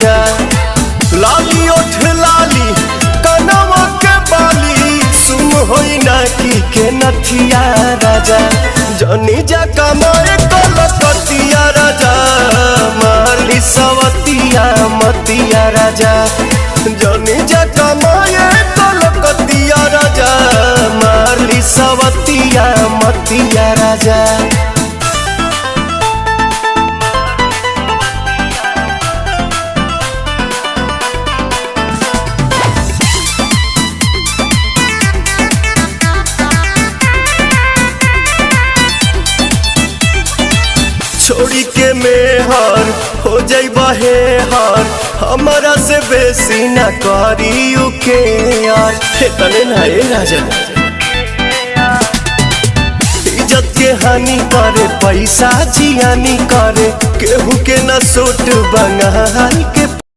राजा। लाली ओठ लाली कनवा के बाली सुन होई ना के नथिया राजा। जनी जा कमाए कलकतिया राजा मारली सवतिया मतिया राजा। जनी जा कमाए कलकतिया राजा मारली सवतिया मतिया राजा। छोड़ी के मेहर हो जाइबा हे हर हमारा से बेसी ना करी के यार। तने ना ए राजन इज्जत के हानि करे पैसा जियानी करे केहू के ना सोट बंगाल के